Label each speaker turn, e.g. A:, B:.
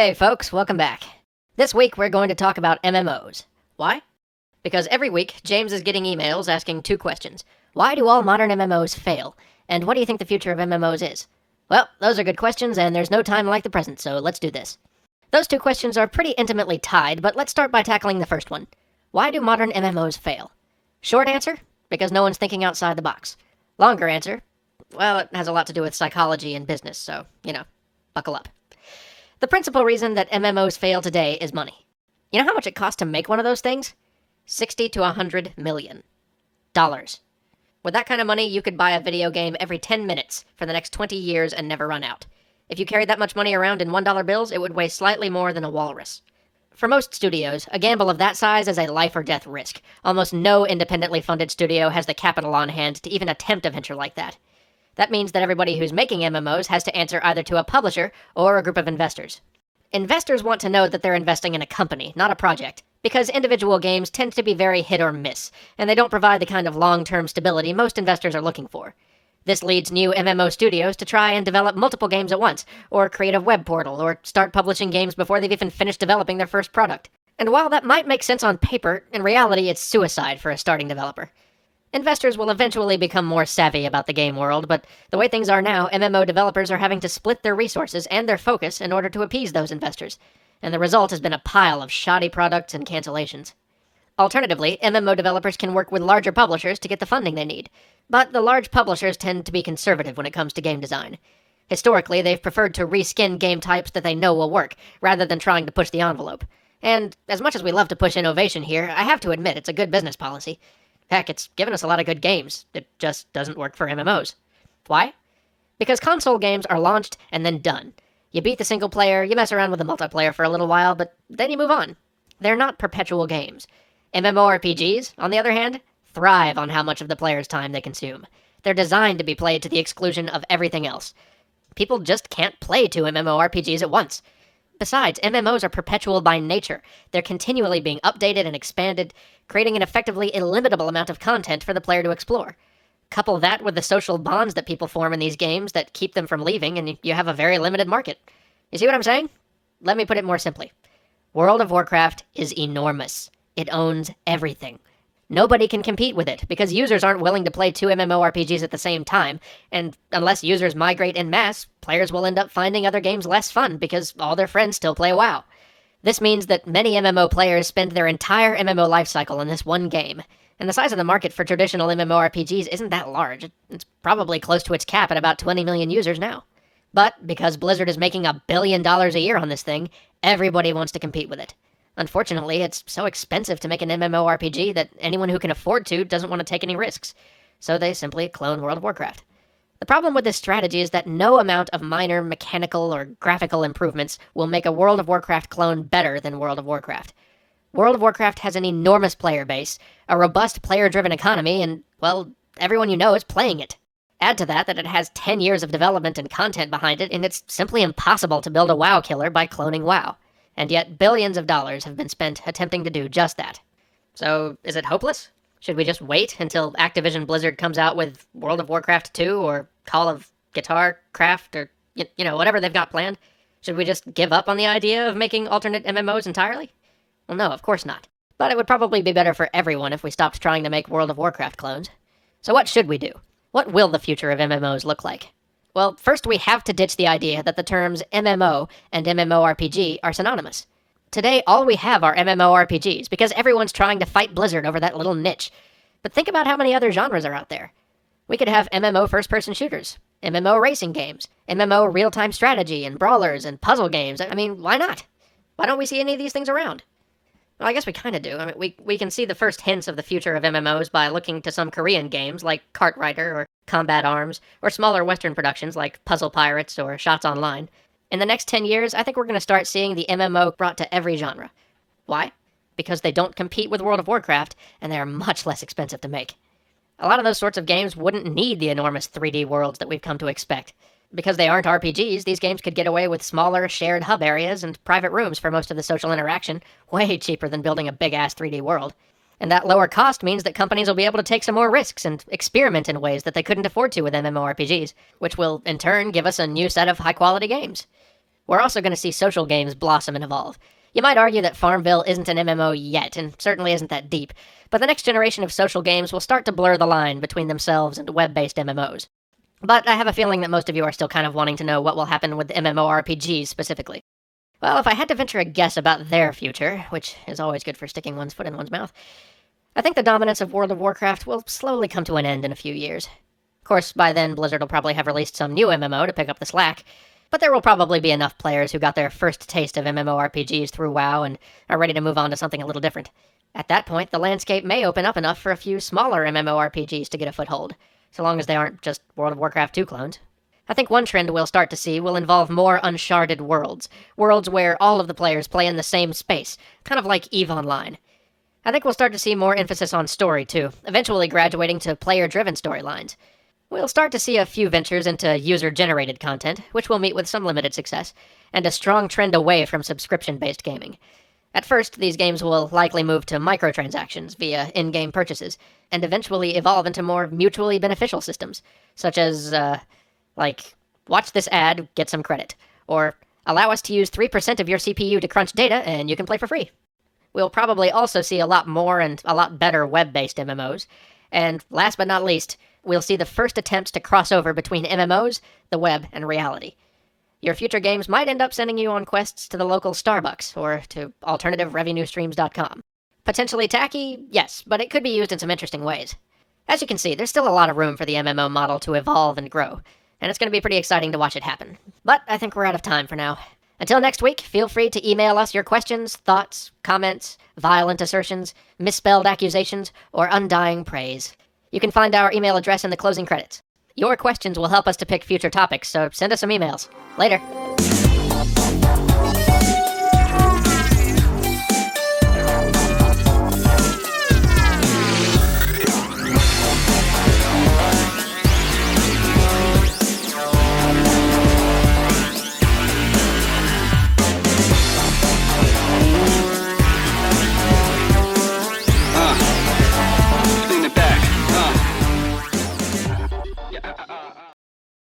A: Hey folks, welcome back. This week we're going to talk about MMOs. Why? Because every week James is getting emails asking two questions. Why do all modern MMOs fail? And what do you think the future of MMOs is? Well, those are good questions and there's no time like the present, so let's do this. Those two questions are pretty intimately tied, but let's start by tackling the first one. Why do modern MMOs fail? Short answer, because no one's thinking outside the box. Longer answer, well, it has a lot to do with psychology and business, so, buckle up. The principal reason that MMOs fail today is money. You know how much it costs to make one of those things? $60 to $100 million. With that kind of money, you could buy a video game every 10 minutes for the next 20 years and never run out. If you carried that much money around in $1 bills, it would weigh slightly more than a walrus. For most studios, a gamble of that size is a life or death risk. Almost no independently funded studio has the capital on hand to even attempt a venture like that. That means that everybody who's making MMOs has to answer either to a publisher or a group of investors. Investors want to know that they're investing in a company, not a project, because individual games tend to be very hit or miss, and they don't provide the kind of long-term stability most investors are looking for. This leads new MMO studios to try and develop multiple games at once, or create a web portal, or start publishing games before they've even finished developing their first product. And while that might make sense on paper, in reality it's suicide for a starting developer. Investors will eventually become more savvy about the game world, but the way things are now, MMO developers are having to split their resources and their focus in order to appease those investors, and the result has been a pile of shoddy products and cancellations. Alternatively, MMO developers can work with larger publishers to get the funding they need, but the large publishers tend to be conservative when it comes to game design. Historically, they've preferred to reskin game types that they know will work, rather than trying to push the envelope. And as much as we love to push innovation here, I have to admit it's a good business policy. Heck, it's given us a lot of good games. It just doesn't work for MMOs. Why? Because console games are launched and then done. You beat the single player, you mess around with the multiplayer for a little while, but then you move on. They're not perpetual games. MMORPGs, on the other hand, thrive on how much of the player's time they consume. They're designed to be played to the exclusion of everything else. People just can't play two MMORPGs at once. Besides, MMOs are perpetual by nature. They're continually being updated and expanded, creating an effectively illimitable amount of content for the player to explore. Couple that with the social bonds that people form in these games that keep them from leaving, and you have a very limited market. You see what I'm saying? Let me put it more simply. World of Warcraft is enormous. It owns everything. Nobody can compete with it, because users aren't willing to play two MMORPGs at the same time, and unless users migrate en masse, players will end up finding other games less fun because all their friends still play WoW. This means that many MMO players spend their entire MMO lifecycle in this one game, and the size of the market for traditional MMORPGs isn't that large. It's probably close to its cap at about 20 million users now. But because Blizzard is making $1 billion a year on this thing, everybody wants to compete with it. Unfortunately, it's so expensive to make an MMORPG that anyone who can afford to doesn't want to take any risks, so they simply clone World of Warcraft. The problem with this strategy is that no amount of minor mechanical or graphical improvements will make a World of Warcraft clone better than World of Warcraft. World of Warcraft has an enormous player base, a robust player-driven economy, and, well, everyone you know is playing it. Add to that it has 10 years of development and content behind it, and it's simply impossible to build a WoW killer by cloning WoW. And yet billions of dollars have been spent attempting to do just that. So, is it hopeless? Should we just wait until Activision Blizzard comes out with World of Warcraft 2 or Call of Guitar Craft or, whatever they've got planned? Should we just give up on the idea of making alternate MMOs entirely? Well, no, of course not. But it would probably be better for everyone if we stopped trying to make World of Warcraft clones. So what should we do? What will the future of MMOs look like? Well, first we have to ditch the idea that the terms MMO and MMORPG are synonymous. Today, all we have are MMORPGs, because everyone's trying to fight Blizzard over that little niche. But think about how many other genres are out there. We could have MMO first-person shooters, MMO racing games, MMO real-time strategy, and brawlers, and puzzle games. I mean, why not? Why don't we see any of these things around? Well, I guess we kind of do. I mean, we can see the first hints of the future of MMOs by looking to some Korean games like Cartwriter or Combat Arms, or smaller Western productions like Puzzle Pirates or Shots Online. In the next 10 years, I think we're going to start seeing the MMO brought to every genre. Why? Because they don't compete with World of Warcraft, and they are much less expensive to make. A lot of those sorts of games wouldn't need the enormous 3D worlds that we've come to expect. Because they aren't RPGs, these games could get away with smaller, shared hub areas and private rooms for most of the social interaction, way cheaper than building a big-ass 3D world. And that lower cost means that companies will be able to take some more risks and experiment in ways that they couldn't afford to with MMORPGs, which will, in turn, give us a new set of high-quality games. We're also going to see social games blossom and evolve. You might argue that Farmville isn't an MMO yet, and certainly isn't that deep, but the next generation of social games will start to blur the line between themselves and web-based MMOs. But I have a feeling that most of you are still kind of wanting to know what will happen with MMORPGs specifically. Well, if I had to venture a guess about their future, which is always good for sticking one's foot in one's mouth, I think the dominance of World of Warcraft will slowly come to an end in a few years. Of course, by then Blizzard will probably have released some new MMO to pick up the slack, but there will probably be enough players who got their first taste of MMORPGs through WoW and are ready to move on to something a little different. At that point, the landscape may open up enough for a few smaller MMORPGs to get a foothold, so long as they aren't just World of Warcraft 2 clones. I think one trend we'll start to see will involve more uncharted worlds where all of the players play in the same space, kind of like EVE Online. I think we'll start to see more emphasis on story, too, eventually graduating to player-driven storylines. We'll start to see a few ventures into user-generated content, which will meet with some limited success, and a strong trend away from subscription-based gaming. At first, these games will likely move to microtransactions via in-game purchases, and eventually evolve into more mutually beneficial systems, such as, like, watch this ad, get some credit, or allow us to use 3% of your CPU to crunch data and you can play for free. We'll probably also see a lot more and a lot better web-based MMOs, and last but not least, we'll see the first attempts to cross over between MMOs, the web, and reality. Your future games might end up sending you on quests to the local Starbucks or to alternativerevenuestreams.com. Potentially tacky? Yes, but it could be used in some interesting ways. As you can see, there's still a lot of room for the MMO model to evolve and grow, and it's going to be pretty exciting to watch it happen. But I think we're out of time for now. Until next week, feel free to email us your questions, thoughts, comments, violent assertions, misspelled accusations, or undying praise. You can find our email address in the closing credits. Your questions will help us to pick future topics, so send us some emails. Later.